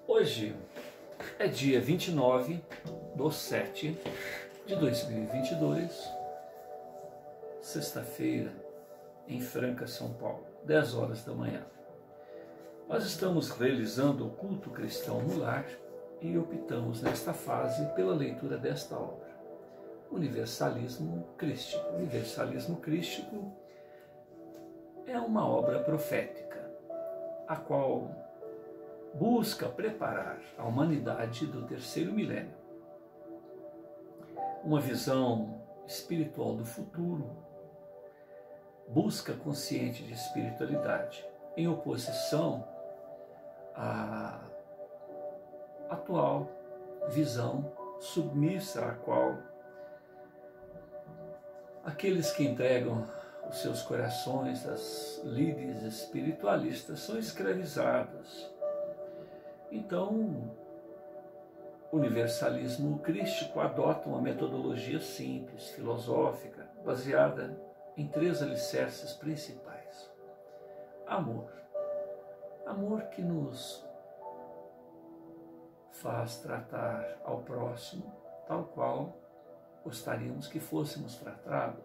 Hoje é dia 29/7/2022, sexta-feira, em Franca, São Paulo, 10 horas da manhã. Nós estamos realizando o culto cristão no lar e optamos nesta fase pela leitura desta obra, Universalismo Crístico. Universalismo Crístico é uma obra profética, a qual busca preparar a humanidade do terceiro milênio. Uma visão espiritual do futuro, busca consciente de espiritualidade, em oposição à atual visão submissa à qual aqueles que entregam os seus corações às lides espiritualistas são escravizados. Então, o universalismo crístico adota uma metodologia simples, filosófica, baseada em 3 alicerces principais. Amor. Amor que nos faz tratar ao próximo tal qual gostaríamos que fôssemos tratados.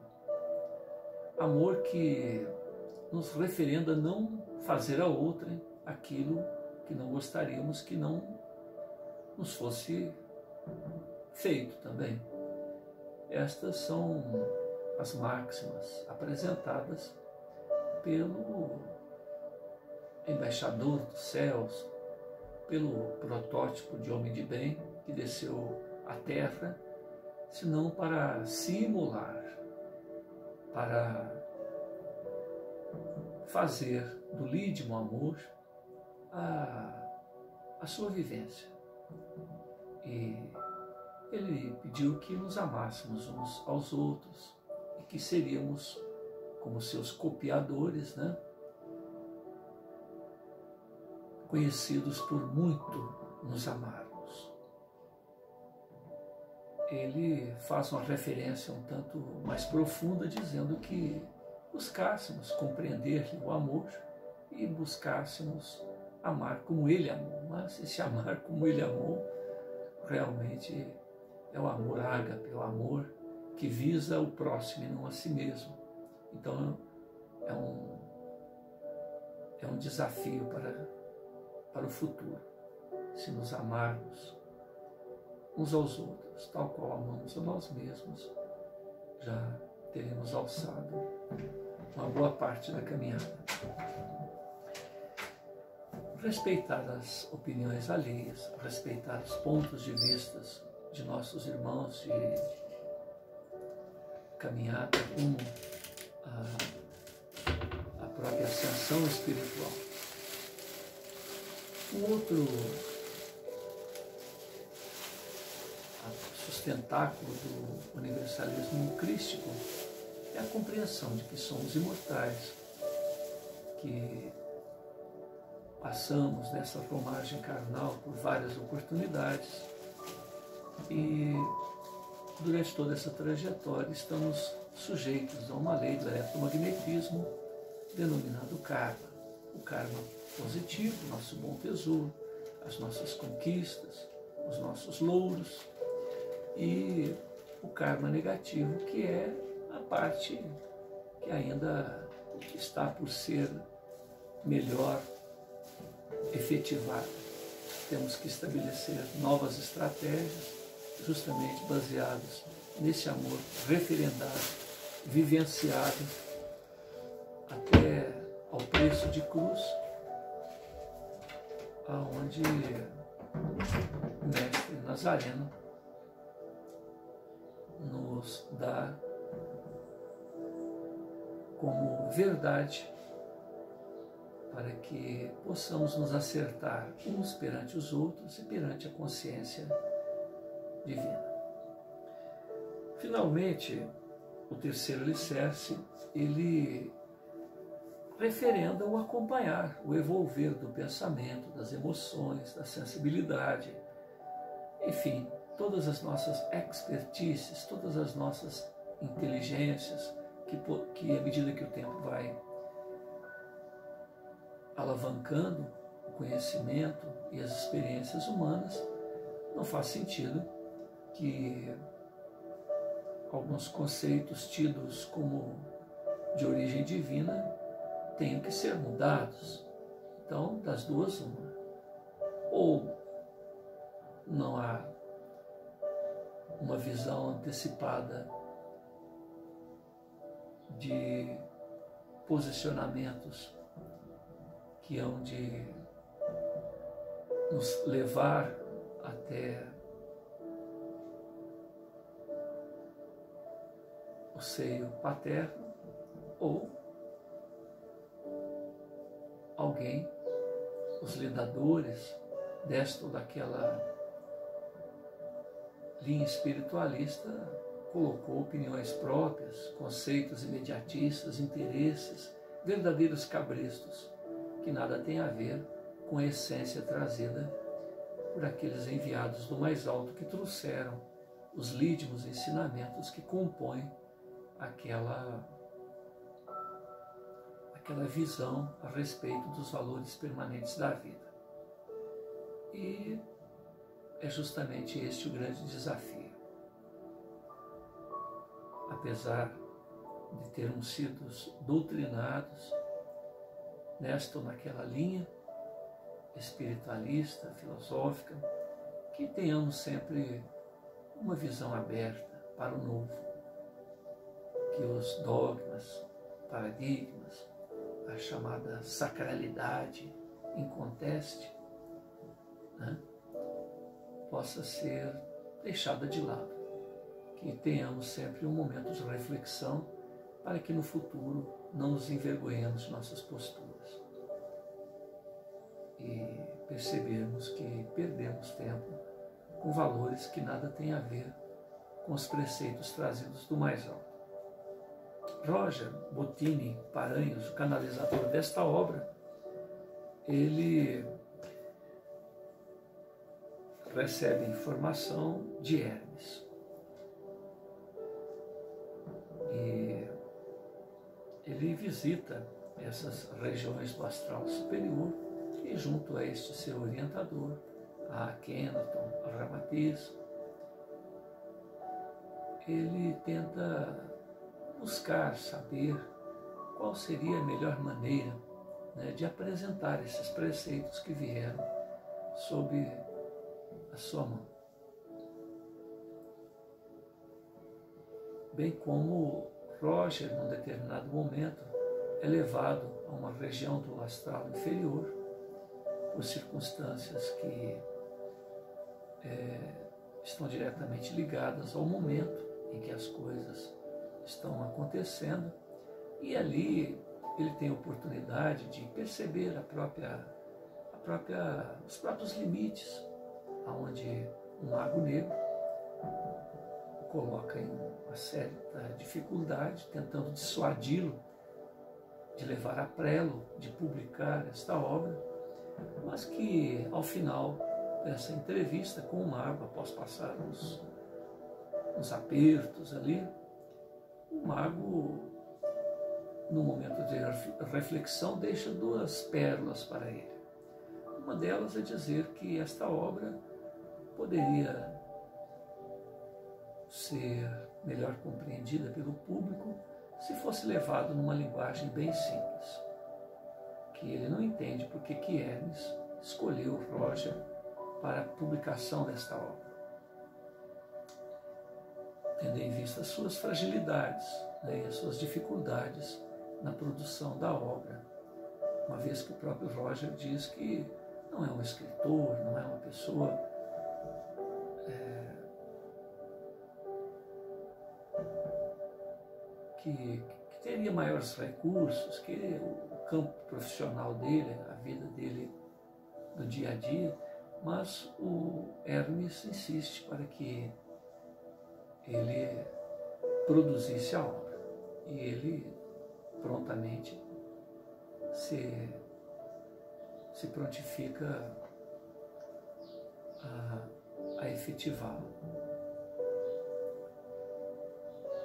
Amor que nos referenda a não fazer a outrem aquilo que não gostaríamos que não nos fosse feito também. Estas são as máximas apresentadas pelo embaixador dos céus, pelo protótipo de homem de bem que desceu à terra, senão para simular, para fazer do lídimo amor a sua vivência. E ele pediu que nos amássemos uns aos outros e que seríamos como seus copiadores, conhecidos por muito nos amarmos. Ele faz uma referência um tanto mais profunda, dizendo que buscássemos compreender o amor e buscássemos amar como ele amou. Mas esse amar como ele amou realmente é o amor ágape, é o amor que visa o próximo e não a si mesmo. Então é um desafio para o futuro, se nos amarmos uns aos outros, tal qual amamos a nós mesmos, já teremos alçado uma boa parte da caminhada. Respeitar as opiniões alheias, respeitar os pontos de vista de nossos irmãos de caminhada rumo à própria ascensão espiritual. Um outro sustentáculo do universalismo crístico é a compreensão de que somos imortais, que passamos nessa romagem carnal por várias oportunidades e durante toda essa trajetória estamos sujeitos a uma lei do eletromagnetismo denominado karma. O karma positivo, nosso bom tesouro, as nossas conquistas, os nossos louros, e o karma negativo, que é a parte que ainda está por ser melhor efetivada. Temos que estabelecer novas estratégias, justamente baseadas nesse amor referendado, vivenciado até ao preço de cruz, aonde o mestre Nazareno nos dá como verdade para que possamos nos acertar uns perante os outros e perante a consciência divina. Finalmente, o terceiro alicerce, ele referenda o acompanhar, o evolver do pensamento, das emoções, da sensibilidade, enfim, todas as nossas expertises, todas as nossas inteligências, que à medida que o tempo vai alavancando, conhecimento e as experiências humanas, não faz sentido que alguns conceitos tidos como de origem divina tenham que ser mudados. Então, das duas, uma. Ou não há uma visão antecipada de posicionamentos que hão de nos levar até o seio paterno, ou alguém, os lidadores desta ou daquela linha espiritualista, colocou opiniões próprias, conceitos imediatistas, interesses, verdadeiros cabrestos, que nada tem a ver com a essência trazida por aqueles enviados do mais alto que trouxeram os lídimos ensinamentos que compõem aquela visão a respeito dos valores permanentes da vida. E é justamente este o grande desafio. Apesar de termos sido doutrinados nesta ou naquela linha espiritualista, filosófica, que tenhamos sempre uma visão aberta para o novo, que os dogmas, paradigmas, a chamada sacralidade inconteste, né, possa ser deixada de lado, que tenhamos sempre um momento de reflexão para que no futuro não nos envergonhemos de nossas posturas e percebermos que perdemos tempo com valores que nada têm a ver com os preceitos trazidos do mais alto. Roger Bottini Paranhos, o canalizador desta obra, ele recebe informação de Hermes. E ele visita essas regiões do astral superior e, junto a este seu orientador, a Akhenaton, a Ramatiz, ele tenta buscar saber qual seria a melhor maneira, né, de apresentar esses preceitos que vieram sob a sua mão. Bem como Roger, num determinado momento, é levado a uma região do astral inferior por circunstâncias que estão diretamente ligadas ao momento em que as coisas estão acontecendo, e ali ele tem a oportunidade de perceber os próprios limites, aonde um mago negro o coloca em uma certa dificuldade, tentando dissuadi-lo de levar a prelo, de publicar esta obra, mas que ao final dessa entrevista com o mago, após passar uns apertos ali, o mago, no momento de reflexão, deixa duas pérolas para ele. Uma delas é dizer que esta obra poderia ser melhor compreendida pelo público se fosse levado numa linguagem bem simples, que ele não entende porque que Hermes escolheu Roger para a publicação desta obra, tendo em vista as suas fragilidades, né, e as suas dificuldades na produção da obra, uma vez que o próprio Roger diz que não é um escritor, não é uma pessoa que teria maiores recursos, que o campo profissional dele, a vida dele do dia a dia, mas o Hermes insiste para que ele produzisse a obra, e ele prontamente se prontifica a efetivá-la.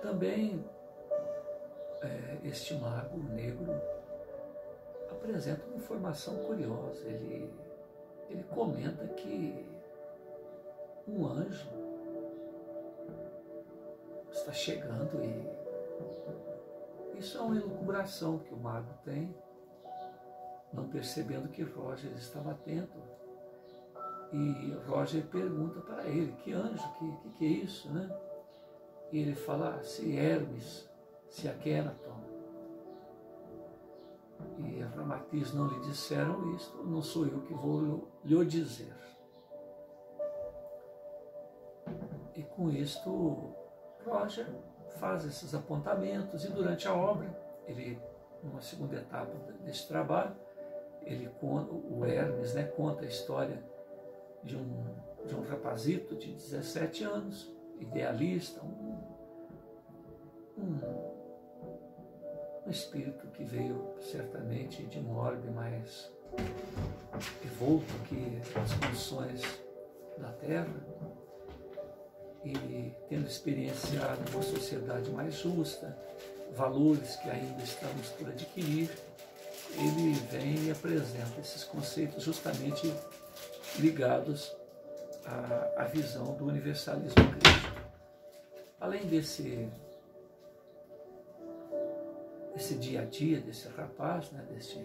Também este mago negro apresenta uma informação curiosa. Ele comenta que um anjo está chegando e isso é uma elucubração que o mago tem, não percebendo que Roger estava atento. E Roger pergunta para ele, que anjo, que é isso, né? E ele fala, se Hermes, se Akhenaton e Ramatiz não lhe disseram isto, não sou eu que vou lhe dizer. E com isto, Roger faz esses apontamentos e durante a obra, numa segunda etapa desse trabalho, o Hermes, né, conta a história de um rapazito de 17 anos, idealista, um espírito que veio certamente de um orbe mais evolto que as condições da Terra, e tendo experienciado uma sociedade mais justa, valores que ainda estamos por adquirir, ele vem e apresenta esses conceitos justamente ligados à visão do universalismo crístico. Além desse dia a dia desse rapaz, né, desse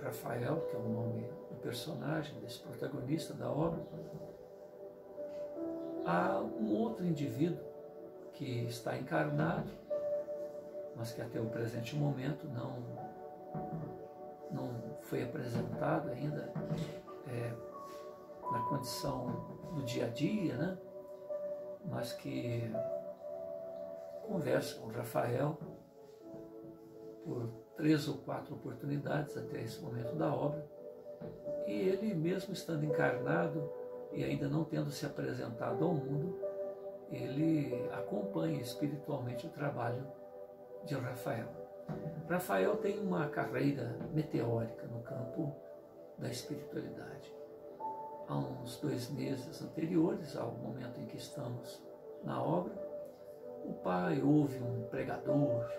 Rafael, que é o nome do personagem, desse protagonista da obra, há um outro indivíduo que está encarnado, mas que até o presente momento não foi apresentado ainda na condição do dia a dia, né? Mas que conversa com Rafael por 3 ou 4 oportunidades até esse momento da obra, e ele mesmo estando encarnado e ainda não tendo se apresentado ao mundo, ele acompanha espiritualmente o trabalho de Rafael. Rafael tem uma carreira meteórica no campo da espiritualidade. Há uns 2 meses anteriores ao momento em que estamos na obra, o pai ouve um pregador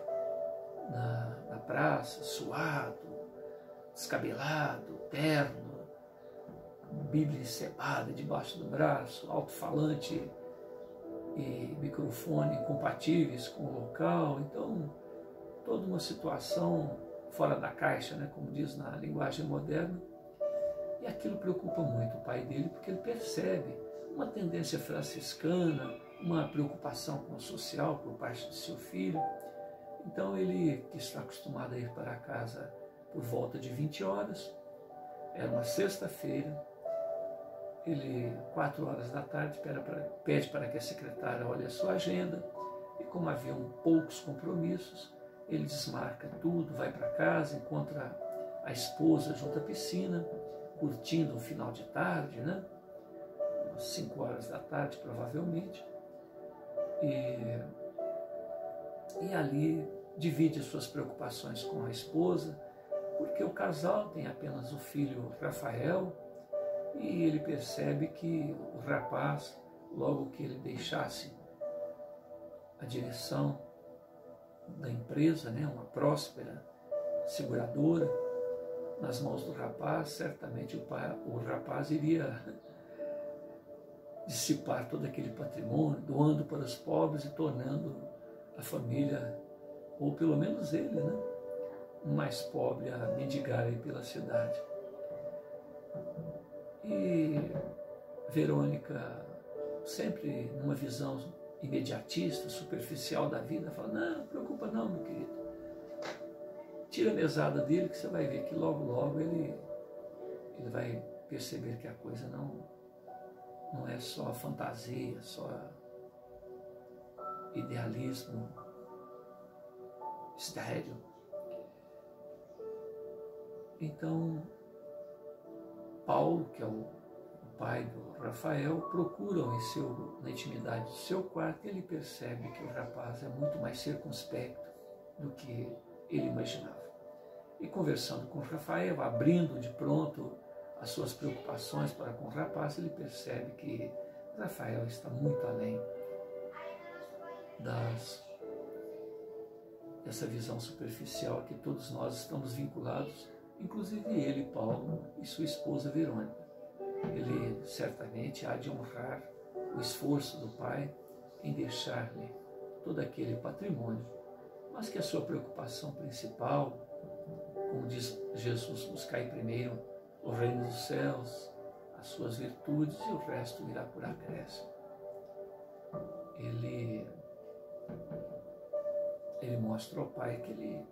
na praça, suado, descabelado, terno, Bíblia encebada debaixo do braço, alto-falante e microfone incompatíveis com o local. Então, toda uma situação fora da caixa, né, como diz na linguagem moderna. E aquilo preocupa muito o pai dele, porque ele percebe uma tendência franciscana, uma preocupação com o social por parte de seu filho. Então ele, que está acostumado a ir para casa por volta de 20 horas, era uma sexta-feira, ele, 4 horas da tarde, pede para que a secretária olhe a sua agenda, e como haviam poucos compromissos, ele desmarca tudo, vai para casa, encontra a esposa junto à piscina, curtindo um final de tarde, né? Umas 5 horas da tarde, provavelmente, e ali divide suas preocupações com a esposa, porque o casal tem apenas o filho Rafael, e ele percebe que o rapaz, logo que ele deixasse a direção da empresa, né, uma próspera seguradora, nas mãos do rapaz, certamente o rapaz iria dissipar todo aquele patrimônio, doando para os pobres e tornando a família, ou pelo menos ele, né, mais pobre, a mendigar aí pela cidade. E Verônica, sempre numa visão imediatista, superficial da vida, fala, não preocupa não, meu querido. Tira a mesada dele que você vai ver que logo ele vai perceber que a coisa não é só fantasia, só idealismo estéril. Então, Paulo, que é o pai do Rafael, procuram na intimidade do seu quarto, e ele percebe que o rapaz é muito mais circunspecto do que ele imaginava. E conversando com o Rafael, abrindo de pronto as suas preocupações para com o rapaz, ele percebe que Rafael está muito além essa visão superficial a que todos nós estamos vinculados, inclusive ele, Paulo, e sua esposa Verônica. Ele certamente há de honrar o esforço do pai em deixar-lhe todo aquele patrimônio, mas que a sua preocupação principal, como diz Jesus, buscai primeiro o reino dos céus, as suas virtudes, e o resto virá por acréscimo. Ele mostra ao pai que ele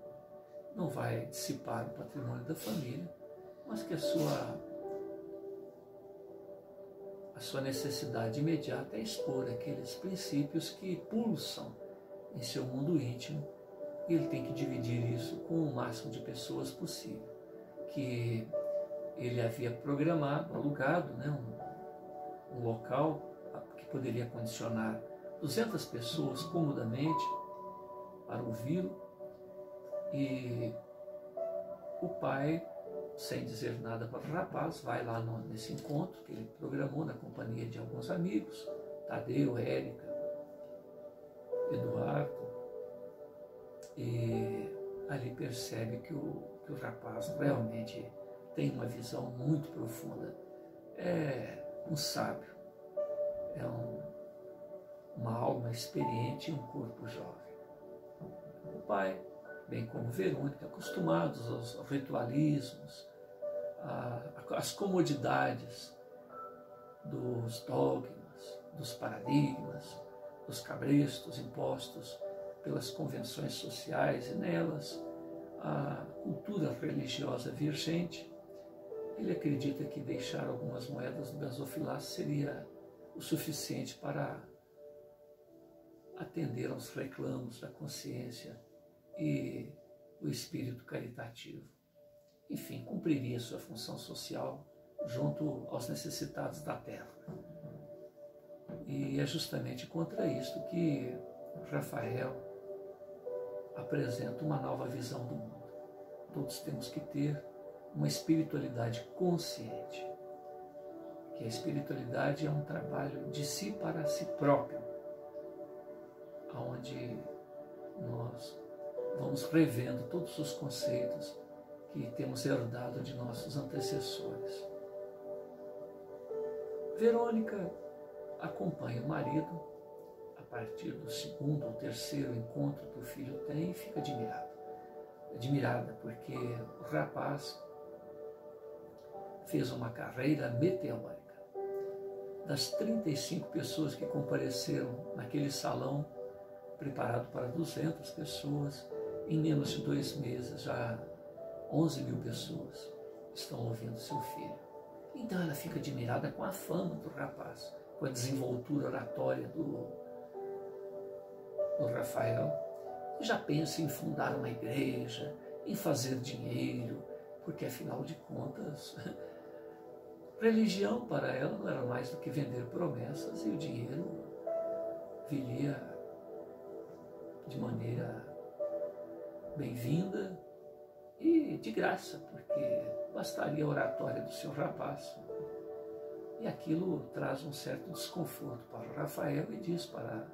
não vai dissipar o patrimônio da família, mas que a sua necessidade imediata é expor aqueles princípios que pulsam em seu mundo íntimo, e ele tem que dividir isso com o máximo de pessoas possível, que ele havia programado, alugado, um local que poderia condicionar 200 pessoas comodamente para ouvi-lo, e o pai, sem dizer nada para o rapaz, vai lá nesse encontro que ele programou na companhia de alguns amigos, Tadeu, Érica, Eduardo, e ali percebe que o rapaz realmente tem uma visão muito profunda. É um sábio, é uma alma experiente e um corpo jovem. O pai, bem como Verônica, acostumados aos ritualismos, às comodidades dos dogmas, dos paradigmas, dos cabrestos impostos pelas convenções sociais e nelas a cultura religiosa vigente, ele acredita que deixar algumas moedas no gasofilaço seria o suficiente para atender aos reclamos da consciência e o espírito caritativo. Enfim, cumpriria sua função social junto aos necessitados da terra. E é justamente contra isto que Rafael apresenta uma nova visão do mundo. Todos temos que ter uma espiritualidade consciente, que a espiritualidade é um trabalho de si para si próprio, onde nós vamos revendo todos os conceitos que temos herdado de nossos antecessores. Verônica acompanha o marido a partir do segundo ou terceiro encontro que o filho tem e fica admirada, porque o rapaz fez uma carreira meteórica. Das 35 pessoas que compareceram naquele salão preparado para 200 pessoas, em menos de 2 meses já 11.000 pessoas estão ouvindo seu filho. Então ela fica admirada com a fama do rapaz, com a desenvoltura oratória do Rafael, e já pensa em fundar uma igreja, em fazer dinheiro, porque afinal de contas, religião para ela não era mais do que vender promessas, e o dinheiro viria de maneira bem-vinda e de graça, porque bastaria a oratória do seu rapaz. E aquilo traz um certo desconforto para o Rafael, e diz para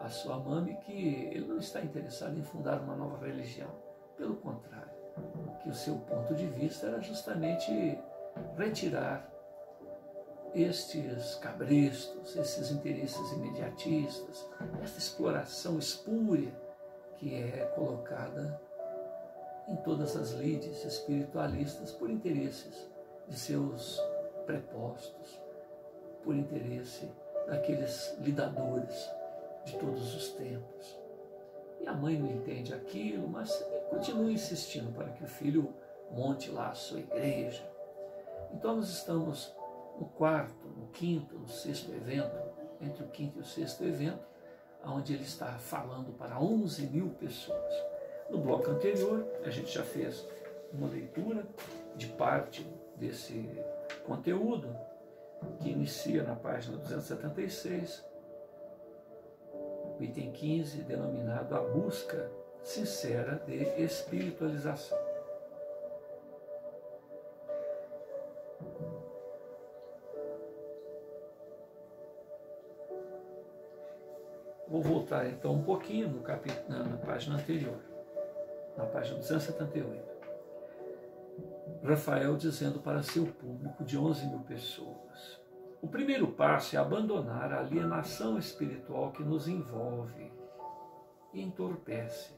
a sua mãe que ele não está interessado em fundar uma nova religião. Pelo contrário, que o seu ponto de vista era justamente retirar estes cabrestos, esses interesses imediatistas, esta exploração espúria que é colocada em todas as lides espiritualistas por interesses de seus prepostos, por interesse daqueles lidadores de todos os tempos. E a mãe não entende aquilo, mas continua insistindo para que o filho monte lá a sua igreja. Então nós estamos no quarto, no quinto, no sexto evento, entre o quinto e o sexto evento, onde ele está falando para 11.000 pessoas. No bloco anterior, a gente já fez uma leitura de parte desse conteúdo, que inicia na página 276, o item 15, denominado A Busca Sincera de Espiritualização. O Vou voltar então um pouquinho no na página anterior, na página 278. Rafael dizendo para seu público de 11.000 pessoas: o primeiro passo é abandonar a alienação espiritual que nos envolve e entorpece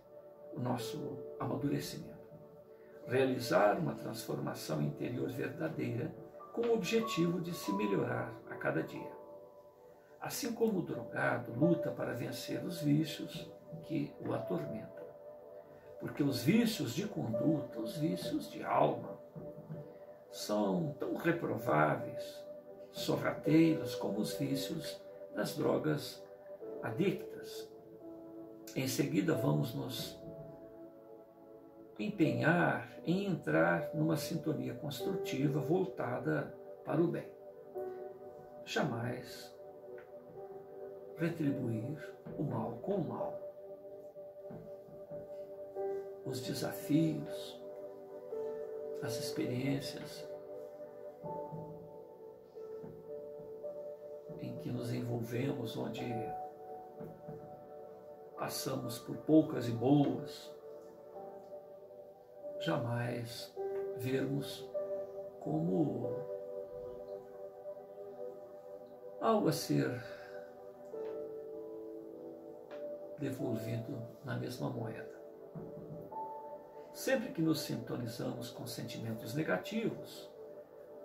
o nosso amadurecimento. Realizar uma transformação interior verdadeira com o objetivo de se melhorar a cada dia. Assim como o drogado luta para vencer os vícios que o atormentam. Porque os vícios de conduta, os vícios de alma, são tão reprováveis, sorrateiros, como os vícios das drogas adictas. Em seguida, vamos nos empenhar em entrar numa sintonia construtiva voltada para o bem. Jamais retribuir o mal com o mal. Os desafios, as experiências em que nos envolvemos, onde passamos por poucas e boas, jamais vermos como algo a ser devolvido na mesma moeda. Sempre que nos sintonizamos com sentimentos negativos,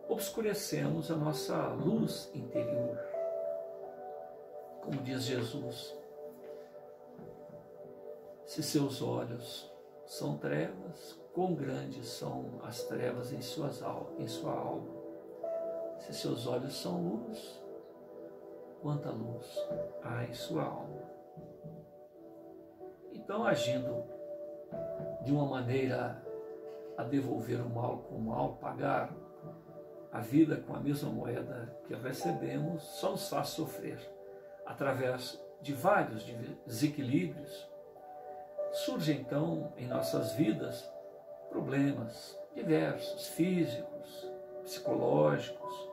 obscurecemos a nossa luz interior. Como diz Jesus, se seus olhos são trevas, quão grandes são as trevas em sua alma. Se seus olhos são luz, quanta luz há em sua alma. Então, agindo de uma maneira a devolver o mal com o mal, pagar a vida com a mesma moeda que recebemos, só nos faz sofrer. Através de vários desequilíbrios, surgem então em nossas vidas problemas diversos, físicos, psicológicos,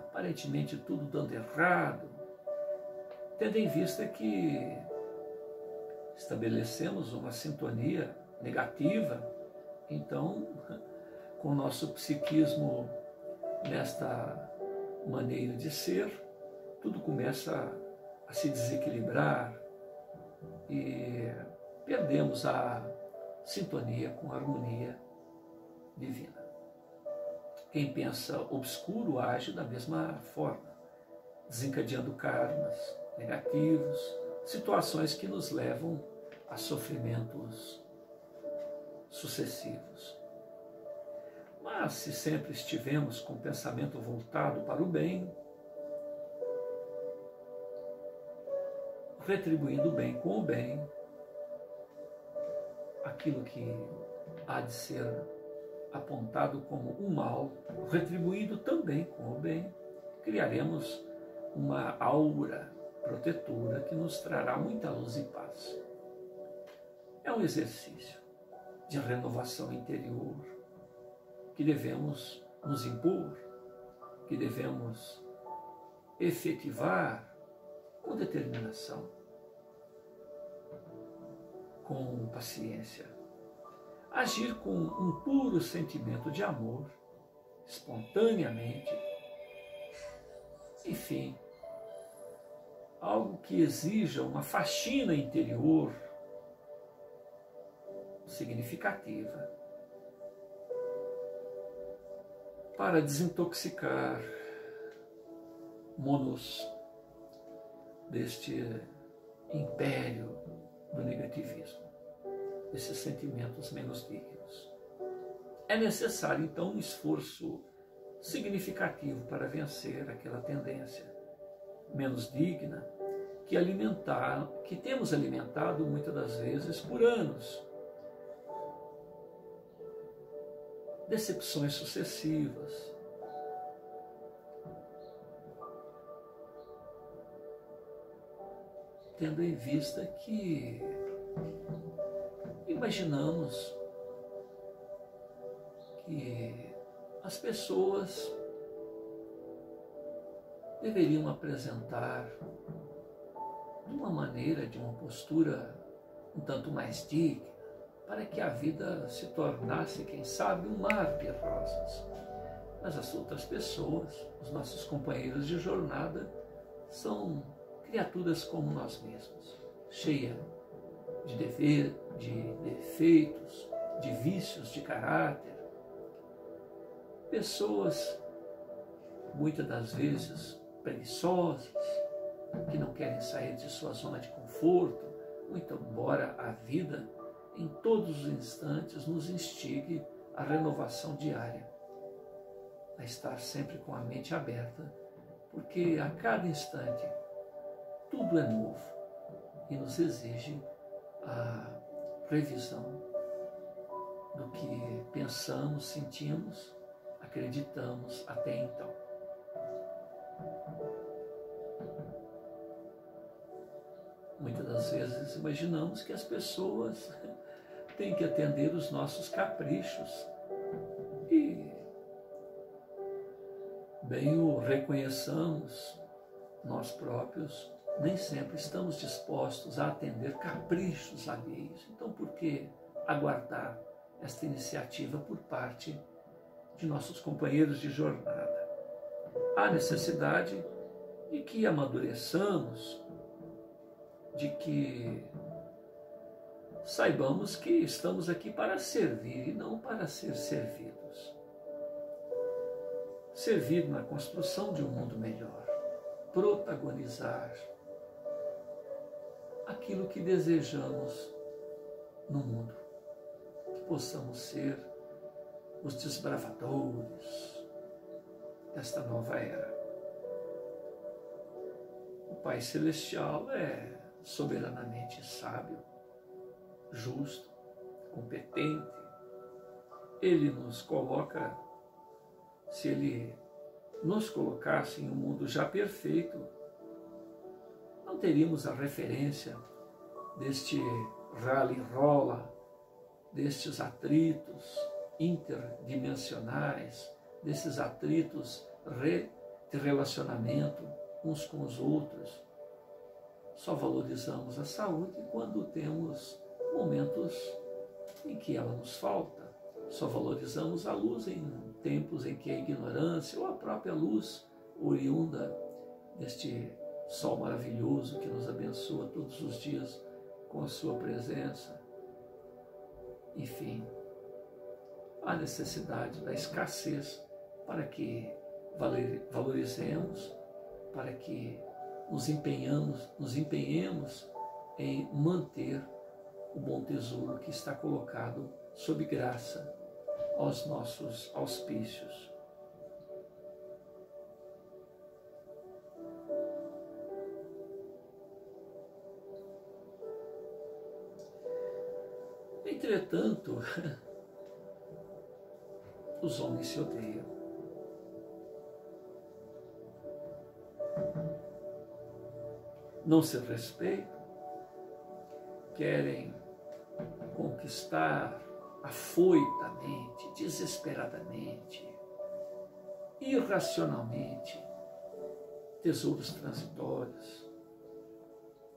aparentemente tudo dando errado, tendo em vista que estabelecemos uma sintonia negativa, então, com o nosso psiquismo nesta maneira de ser, tudo começa a se desequilibrar e perdemos a sintonia com a harmonia divina. Quem pensa obscuro age da mesma forma, desencadeando karmas negativos, situações que nos levam a sofrimentos sucessivos. Mas se sempre estivermos com o pensamento voltado para o bem, retribuindo o bem com o bem, aquilo que há de ser apontado como o mal, retribuído também com o bem, criaremos uma aura protetora que nos trará muita luz e paz. É um exercício de renovação interior que devemos nos impor, que devemos efetivar com determinação, com paciência, agir com um puro sentimento de amor, espontaneamente, enfim, algo que exija uma faxina interior significativa para desintoxicar-nos deste império do negativismo, desses sentimentos menos dignos. É necessário, então, um esforço significativo para vencer aquela tendência menos digna que temos alimentado muitas das vezes por anos. Decepções sucessivas, tendo em vista que imaginamos que as pessoas deveriam apresentar de uma maneira, de uma postura um tanto mais digna, para que a vida se tornasse, quem sabe, um mar de rosas. Mas as outras pessoas, os nossos companheiros de jornada, são criaturas como nós mesmos, cheias de defeitos, de vícios de caráter. Pessoas, muitas das vezes, preguiçosas, que não querem sair de sua zona de conforto, muito embora a vida, em todos os instantes, nos instigue à renovação diária, a estar sempre com a mente aberta, porque a cada instante tudo é novo e nos exige a revisão do que pensamos, sentimos, acreditamos até então. Muitas das vezes imaginamos que as pessoas têm que atender os nossos caprichos e bem o reconheçamos, nós próprios nem sempre estamos dispostos a atender caprichos alheios. Então, por que aguardar esta iniciativa por parte de nossos companheiros de jornada? Há necessidade de que amadureçamos, de que saibamos que estamos aqui para servir e não para ser servidos. Servir na construção de um mundo melhor, protagonizar aquilo que desejamos no mundo, que possamos ser os desbravadores desta nova era. O Pai Celestial é soberanamente sábio, justo, competente. Ele nos coloca, se Ele nos colocasse em um mundo já perfeito, não teríamos a referência deste rally-rola, destes atritos interdimensionais, desses atritos de relacionamento uns com os outros. Só valorizamos a saúde quando temos momentos em que ela nos falta. Só valorizamos a luz em tempos em que a ignorância ou a própria luz oriunda deste sol maravilhoso que nos abençoa todos os dias com a sua presença. Enfim, há necessidade da escassez para que valorizemos, para que nos empenhemos em manter o bom tesouro que está colocado sob graça aos nossos auspícios. Entretanto, os homens se odeiam. Não se respeitam, querem conquistar afoitamente, desesperadamente, irracionalmente, tesouros transitórios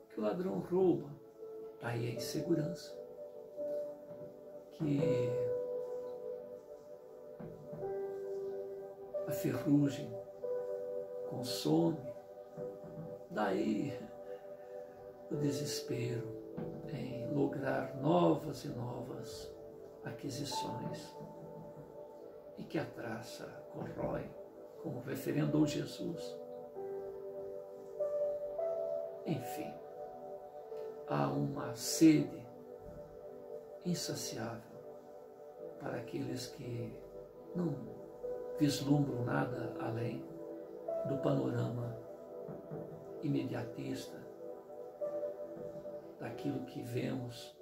que o ladrão rouba. Daí a insegurança, que a ferrugem consome. Daí o desespero em lograr novas e novas aquisições, e que a traça corrói, como referendou Jesus. Enfim, há uma sede insaciável para aqueles que não vislumbram nada além do panorama imediatista, daquilo que vemos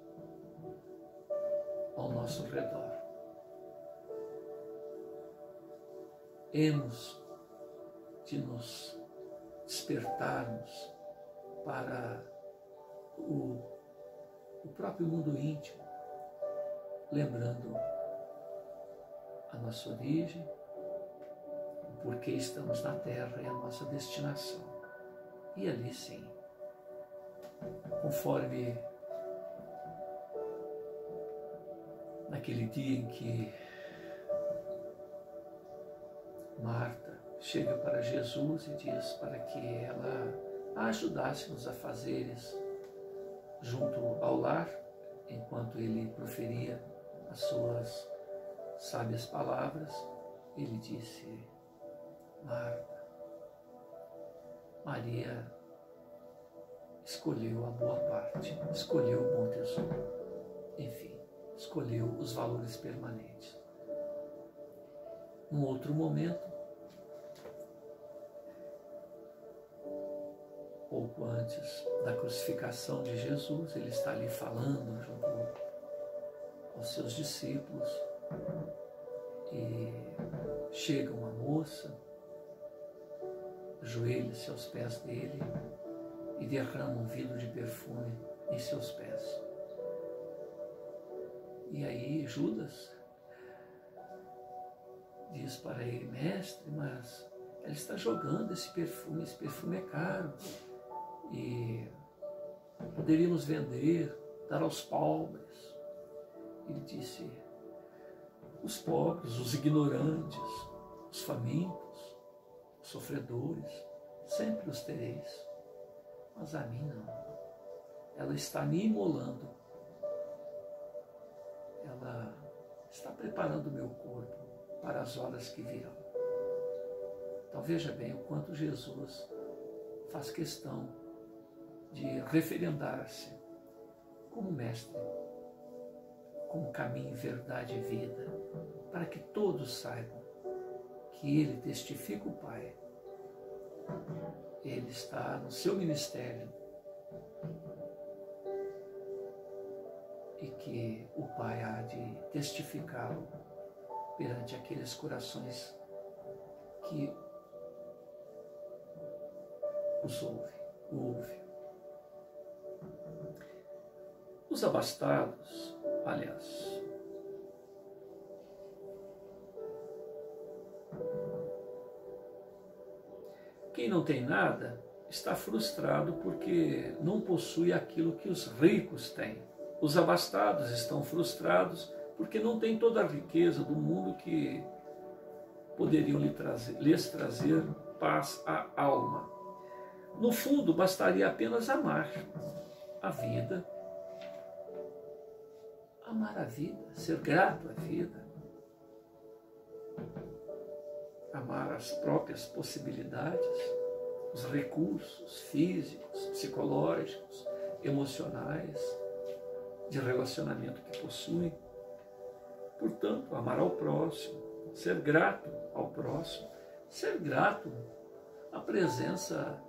ao nosso redor. Hemos de nos despertarmos para o próprio mundo íntimo, lembrando a nossa origem, o porquê estamos na Terra e a nossa destinação. E ali sim, conforme naquele dia em que Marta chega para Jesus e diz para que ela a ajudasse nos afazeres junto ao lar, enquanto ele proferia as suas sábias palavras, ele disse: Marta, Maria escolheu a boa parte, escolheu o bom tesouro, enfim, escolheu os valores permanentes. Num outro momento, pouco antes da crucificação de Jesus, ele está ali falando junto aos seus discípulos e chega uma moça, ajoelha-se aos pés dele e derrama um vidro de perfume em seus pés. E aí Judas diz para ele: mestre, mas ela está jogando esse perfume é caro e poderíamos vender, dar aos pobres. Ele disse: os pobres, os ignorantes, os famintos, os sofredores, sempre os tereis, mas a mim não. Ela está me imolando, ela está preparando o meu corpo para as horas que virão. Então veja bem o quanto Jesus faz questão de referendar-se como mestre, como caminho, verdade e vida, para que todos saibam que ele testifica o Pai. Ele está no seu ministério e que o Pai há de testificá-lo perante aqueles corações que o ouve. Os abastados, aliás, quem não tem nada está frustrado porque não possui aquilo que os ricos têm. Os abastados estão frustrados porque não têm toda a riqueza do mundo que poderiam lhes trazer paz à alma. No fundo, bastaria apenas amar a vida, ser grato à vida, amar as próprias possibilidades, os recursos físicos, psicológicos, emocionais, de relacionamento que possuem. Portanto, amar ao próximo, ser grato ao próximo, ser grato à presença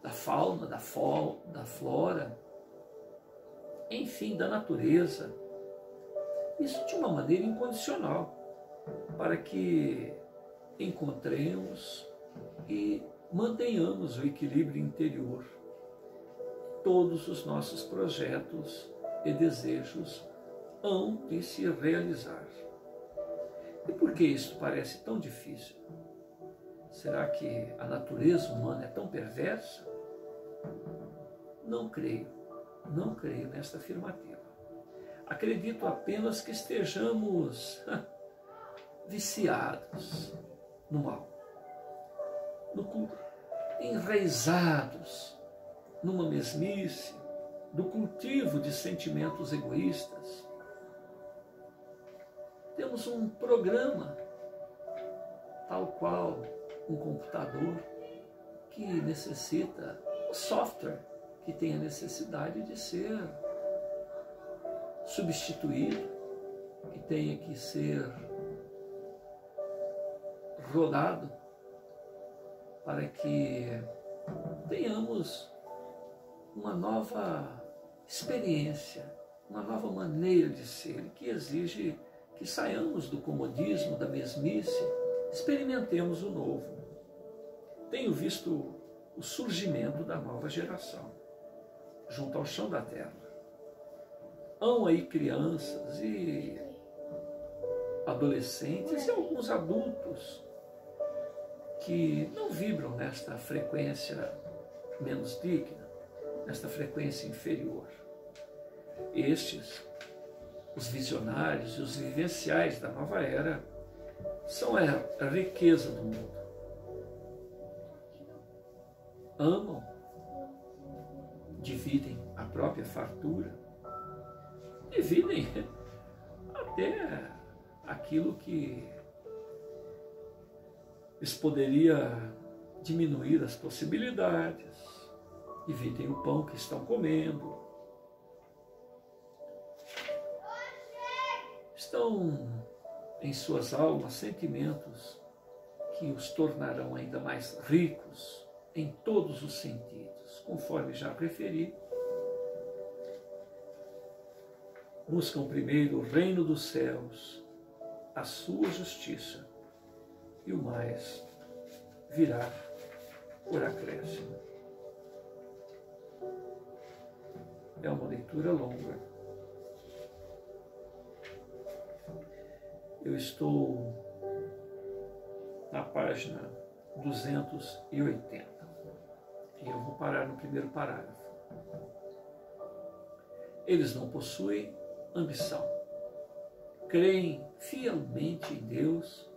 da fauna, da flora, enfim, da natureza. Isso de uma maneira incondicional, para que encontremos e mantenhamos o equilíbrio interior. Todos os nossos projetos e desejos hão de se realizar. E por que isso parece tão difícil? Será que a natureza humana é tão perversa? Não creio nesta afirmativa. Acredito apenas que estejamos viciados no mal, enraizados numa mesmice, do cultivo de sentimentos egoístas. Temos um programa, tal qual um computador, que necessita, um software que tem a necessidade de ser substituído, que tenha que ser rodado para que tenhamos uma nova experiência, uma nova maneira de ser, que exige que saiamos do comodismo, da mesmice, experimentemos o novo. Tenho visto o surgimento da nova geração junto ao chão da terra. Hão aí crianças e adolescentes e alguns adultos que não vibram nesta frequência menos digna, nesta frequência inferior. Estes, os visionários e os vivenciais da nova era, são a riqueza do mundo. Amam, dividem a própria fartura, dividem até aquilo que lhes poderia diminuir as possibilidades, dividem o pão que estão comendo, estão em suas almas sentimentos que os tornarão ainda mais ricos em todos os sentidos, conforme já referi. Buscam primeiro o reino dos céus, a sua justiça, e o mais virá por acréscimo. É uma leitura longa. Eu estou na página 280 e eu vou parar no primeiro parágrafo. Eles não possuem ambição, creem fielmente em Deus,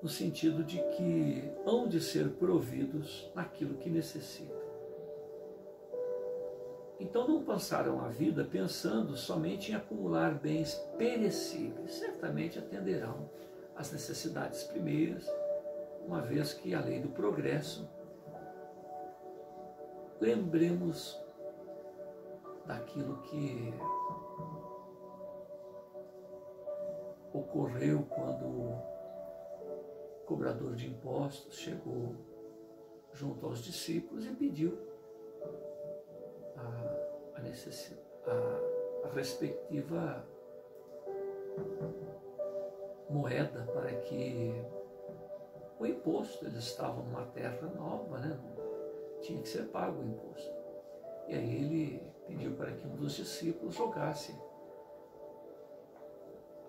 no sentido de que hão de ser providos naquilo que necessitam. Então não passaram a vida pensando somente em acumular bens perecíveis. Certamente atenderão às necessidades primeiras, uma vez que a lei do progresso. Lembremos daquilo que ocorreu quando o cobrador de impostos chegou junto aos discípulos e pediu a respectiva moeda para que o imposto, eles estavam numa terra nova, né? Tinha que ser pago o imposto. E aí ele pediu para que um dos discípulos jogasse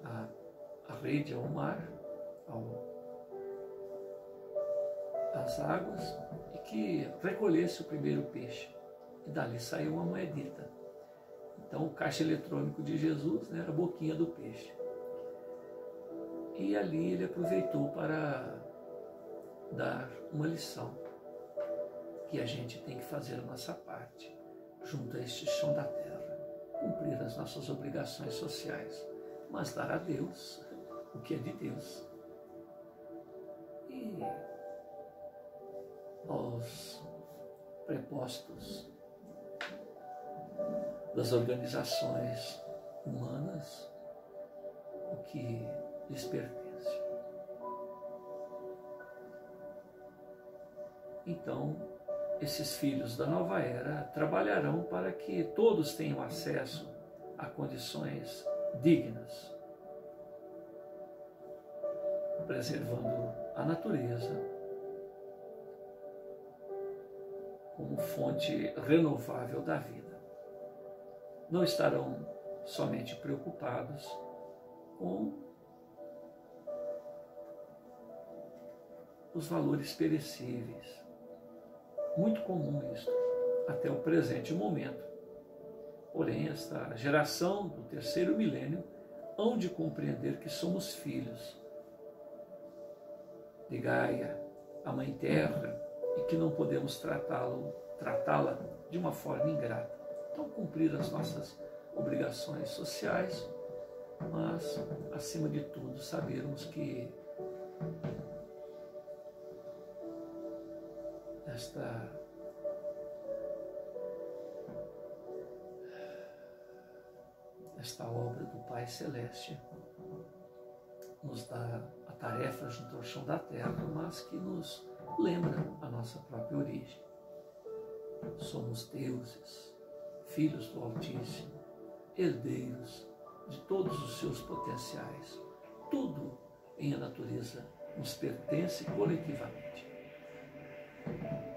a rede ao mar, às águas, e que recolhesse o primeiro peixe. E dali saiu uma moedita. Então o caixa eletrônico de Jesus, né, era a boquinha do peixe. E ali ele aproveitou para dar uma lição, que a gente tem que fazer a nossa parte, junto a este chão da terra, cumprir as nossas obrigações sociais, mas dar a Deus o que é de Deus. E aos prepostos das organizações humanas o que lhes pertence. Então, esses filhos da nova era trabalharão para que todos tenham acesso a condições dignas, preservando a natureza como fonte renovável da vida. Não estarão somente preocupados com os valores perecíveis. Muito comum isso, até o presente momento. Porém, esta geração do terceiro milênio hão de compreender que somos filhos de Gaia, a Mãe Terra, e que não podemos tratá-la de uma forma ingrata. Então, cumprir as nossas obrigações sociais, mas, acima de tudo, sabermos que esta obra do Pai Celeste nos dá a tarefa junto ao chão da terra, mas que nos lembra a nossa própria origem. Somos deuses, filhos do Altíssimo, herdeiros de todos os seus potenciais. Tudo em a natureza nos pertence coletivamente.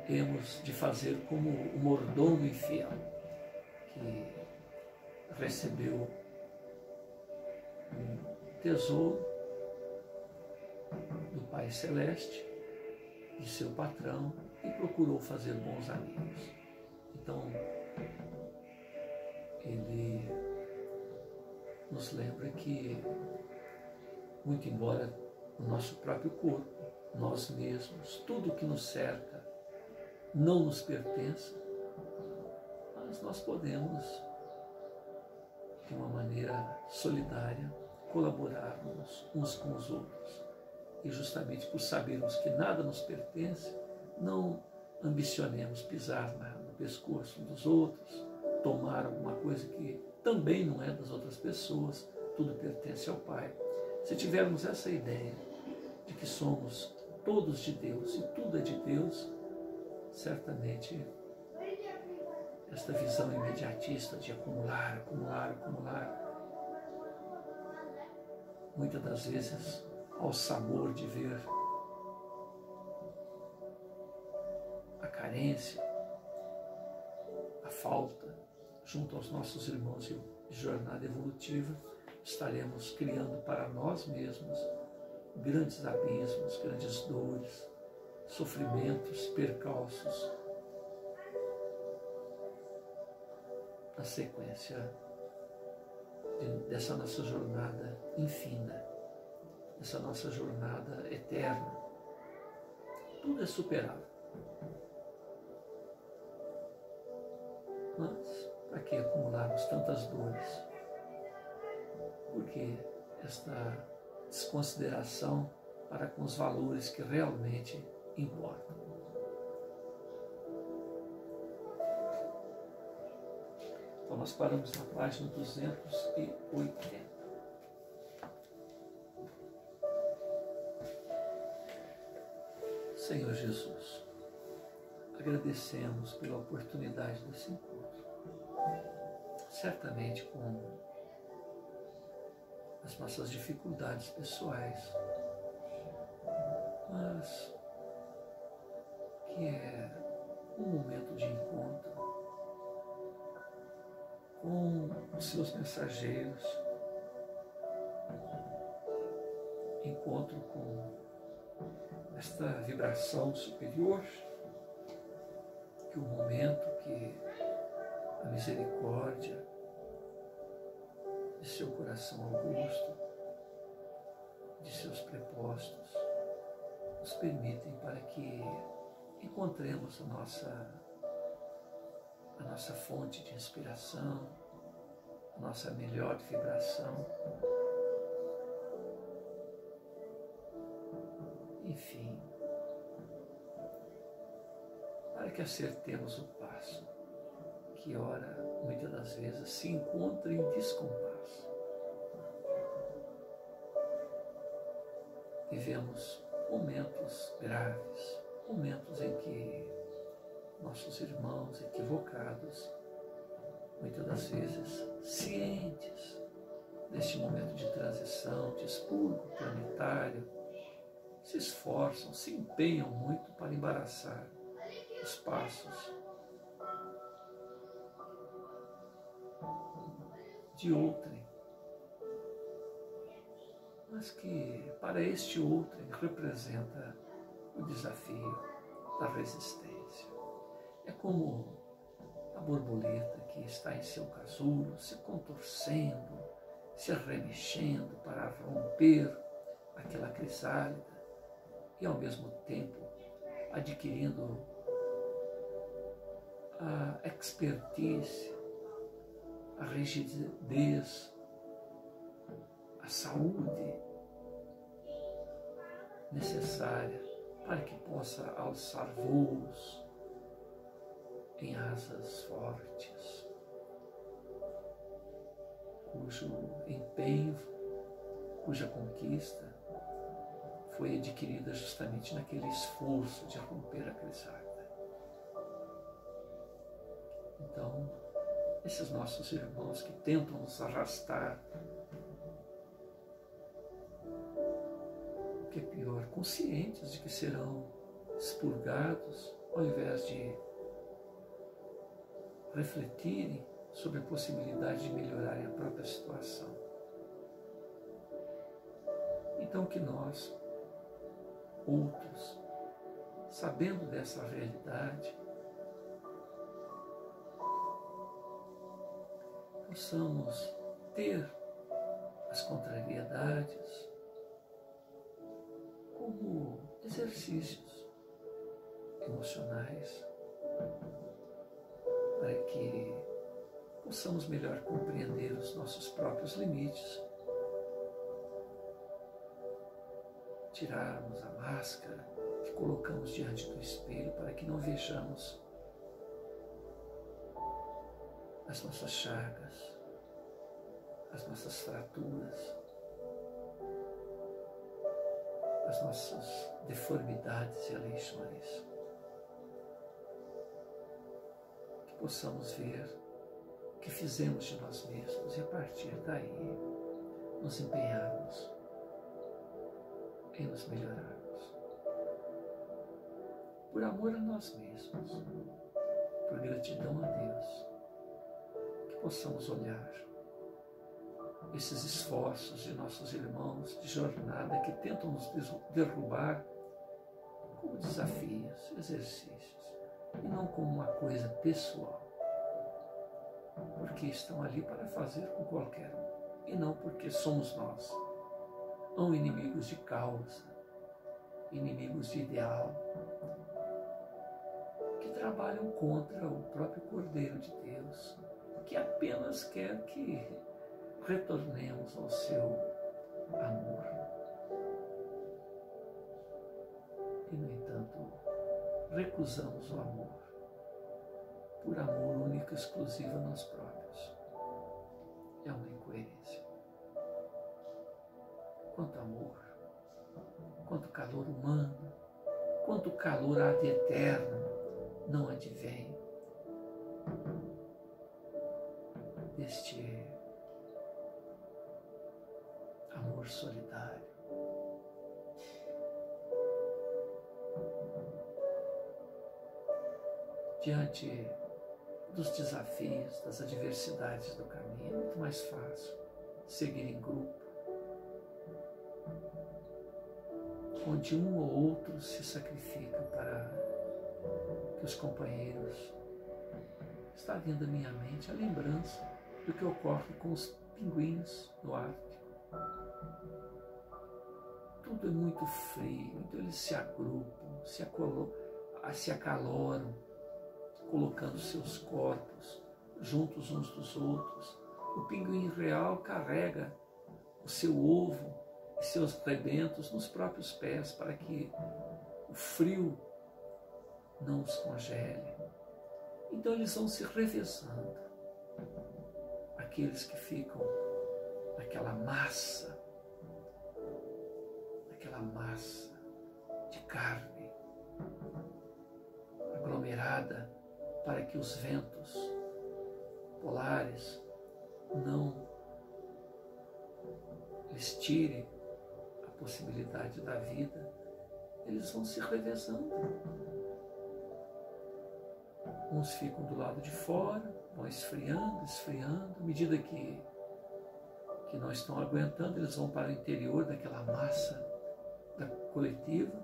Temos de fazer como o mordomo infiel, que recebeu um tesouro do Pai Celeste, de seu patrão, e procurou fazer bons amigos. Então, ele nos lembra que, muito embora o nosso próprio corpo, nós mesmos, tudo que nos cerca, não nos pertença, mas nós podemos, de uma maneira solidária, colaborarmos uns com os outros. E justamente por sabermos que nada nos pertence, não ambicionemos pisar no pescoço dos outros, tomar alguma coisa que também não é das outras pessoas, tudo pertence ao Pai. Se tivermos essa ideia de que somos todos de Deus e tudo é de Deus, certamente esta visão imediatista de acumular, acumular, acumular, muitas das vezes ao sabor de ver a carência, a falta, junto aos nossos irmãos de jornada evolutiva, estaremos criando para nós mesmos grandes abismos, grandes dores, sofrimentos, percalços, na sequência dessa nossa jornada infinda, dessa nossa jornada eterna. Tudo é superável. Mas, para que acumularmos tantas dores? Por que esta desconsideração para com os valores que realmente importam? Então, nós paramos na página 280. Senhor Jesus, agradecemos pela oportunidade desse encontro. Certamente com as nossas dificuldades pessoais, mas que é um momento de encontro com os seus mensageiros, encontro com esta vibração superior, que o momento que a misericórdia de seu coração augusto, de seus prepostos, nos permitem para que encontremos a nossa fonte de inspiração, a nossa melhor vibração. Enfim, para que acertemos o passo, que ora, muitas das vezes, se encontra em descompasso. Vivemos momentos graves, momentos em que nossos irmãos equivocados, muitas das vezes cientes deste momento de transição, de expurgo planetário, se esforçam, se empenham muito para embaraçar os passos de outrem, mas que para este outrem representa o desafio da resistência. É como a borboleta que está em seu casulo, se contorcendo, se remexendo para romper aquela crisálida e, ao mesmo tempo, adquirindo a expertise, a rigidez, a saúde necessária para que possa alçar voos em asas fortes, cujo empenho, cuja conquista foi adquirida justamente naquele esforço de romper a crisálida. Então, esses nossos irmãos que tentam nos arrastar, o que é pior, conscientes de que serão expurgados, ao invés de refletirem sobre a possibilidade de melhorarem a própria situação. Então que nós, outros, sabendo dessa realidade, possamos ter as contrariedades como exercícios emocionais para que possamos melhor compreender os nossos próprios limites, tirarmos a máscara que colocamos diante do espelho para que não vejamos as nossas chagas, as nossas fraturas, as nossas deformidades e aleições. Que possamos ver o que fizemos de nós mesmos e a partir daí nos empenharmos em nos melhorarmos. Por amor a nós mesmos, por gratidão a Deus, que possamos olhar esses esforços de nossos irmãos de jornada que tentam nos derrubar como desafios, exercícios, e não como uma coisa pessoal, porque estão ali para fazer com qualquer um, e não porque somos nós. Não inimigos de causa, inimigos de ideal, que trabalham contra o próprio Cordeiro de Deus, que apenas quer que retornemos ao seu amor. E, no entanto, recusamos o amor, por amor único e exclusivo a nós próprios. É uma incoerência. Quanto amor, quanto calor humano, quanto calor ad eterno não advém deste amor solidário. Diante dos desafios, das adversidades do caminho, é muito mais fácil seguir em grupo, onde um ou outro se sacrifica para que os companheiros. Está vindo à minha mente a lembrança do que ocorre com os pinguins do Ártico. Tudo é muito frio, então eles se agrupam, se acaloram, colocando seus corpos juntos uns dos outros. O pinguim real carrega o seu ovo e seus rebentos nos próprios pés para que o frio não os congele. Então eles vão se revezando. Aqueles que ficam naquela massa de carne aglomerada para que os ventos polares não lhes tirem a possibilidade da vida, eles vão se revezando. Uns ficam do lado de fora, vão esfriando, à medida que não estão aguentando, eles vão para o interior daquela massa da coletiva.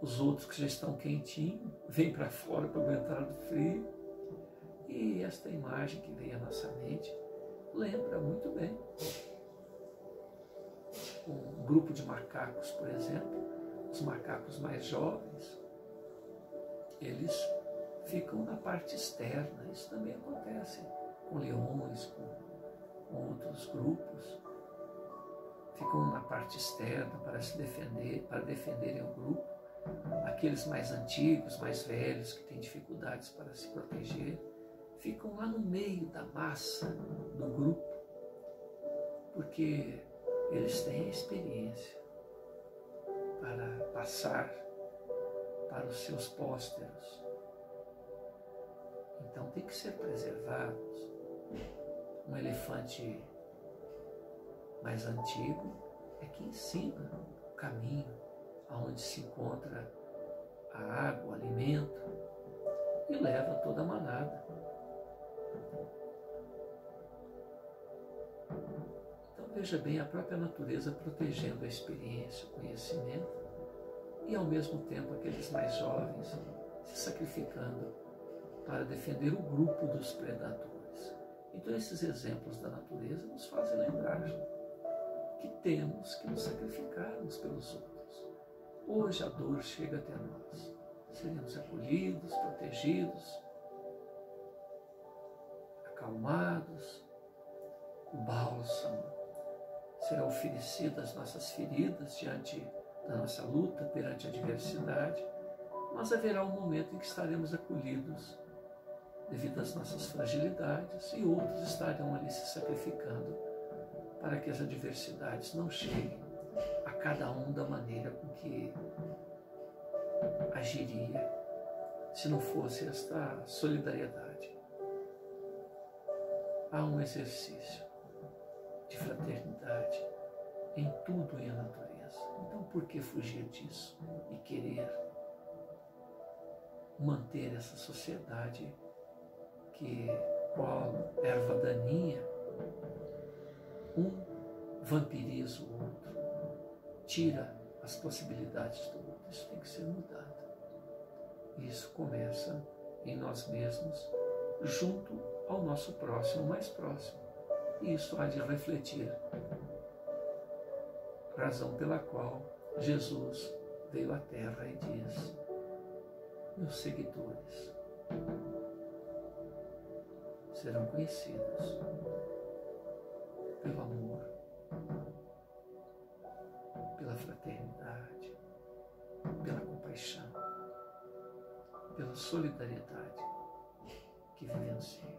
Os outros que já estão quentinhos, vêm para fora para aguentar o frio. E esta imagem que veio à nossa mente lembra muito bem um grupo de macacos, por exemplo. Os macacos mais jovens, eles ficam na parte externa. Isso também acontece com leões, com outros grupos. Ficam na parte externa para se defender, para defenderem o grupo. Aqueles mais antigos, mais velhos, que têm dificuldades para se proteger, ficam lá no meio da massa do grupo, porque eles têm a experiência para passar para os seus pósteros. Então tem que ser preservados. Um elefante mais antigo é que ensina o caminho aonde se encontra a água, o alimento, e leva toda a manada. Então veja bem a própria natureza protegendo a experiência, o conhecimento, e ao mesmo tempo aqueles mais jovens se sacrificando para defender o grupo dos predadores. Então esses exemplos da natureza nos fazem lembrar que temos que nos sacrificar uns pelos outros. Hoje a dor chega até nós. Seremos acolhidos, protegidos, acalmados. O bálsamo será oferecido às nossas feridas diante da nossa luta, perante a adversidade. Mas haverá um momento em que estaremos acolhidos devido às nossas fragilidades e outros estarão ali se sacrificando para que as adversidades não cheguem a cada um da maneira com que agiria se não fosse esta solidariedade. Há um exercício de fraternidade em tudo em a natureza. Então por que fugir disso e querer manter essa sociedade que, qual erva daninha, um vampiriza o outro, tira as possibilidades do outro? Isso tem que ser mudado. Isso começa em nós mesmos, junto ao nosso próximo, mais próximo. E isso há de refletir, razão pela qual Jesus veio à Terra e diz: meus seguidores serão conhecidos pelo amor, pela fraternidade, pela compaixão, pela solidariedade que vivenciam.